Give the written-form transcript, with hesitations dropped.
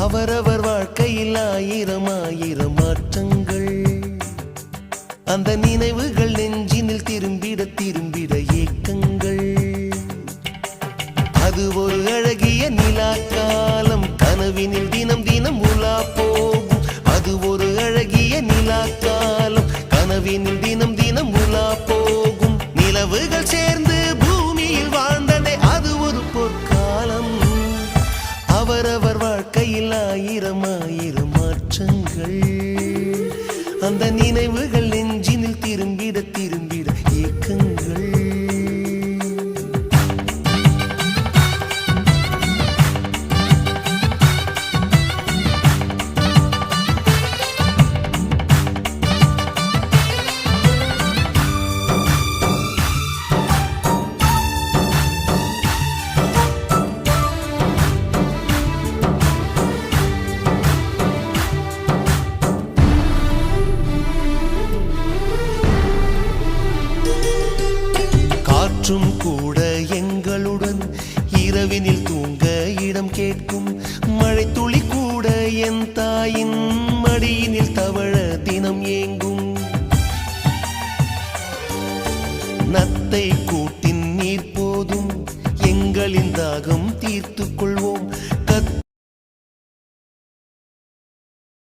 அவரவர் வாழ்க்கையில் ஆயிரம் ஆயிரம் மாற்றங்கள், அந்த நினைவுகள் நெஞ்சினில் திரும்பிட திரும்பிட ஏக்கங்கள். அது ஒரு அழகிய நிலாக்காலம், கனவினில் தினம் தினம் உலா போகும். அது ஒரு அழகிய நிலாக்காலம், கனவினில் தினம் தினம் உலா போகும். நிலவுகள் சேர்ந்து பூமியில் வாழ்ந்ததே அது ஒரு பொற்காலம். அவரவர் வாழ்க்கையில் ஆயிரம் ஆயிரம் மாற்றங்கள், அந்த நினைவுகள் நெஞ்சினில் திரும்பிட திரும்பிட ஏக்கங்கள். காற்றும் கூட எங்களுடன் இரவினில் தூங்க இடம் கேட்கும். மழை துளி கூட என் தாயின் மடியினில் தவழ தினம் ஏங்கும். நத்தை கூட்டின் நீர் போதும் எங்களின் தாகம் தீர்த்துக்கொள்.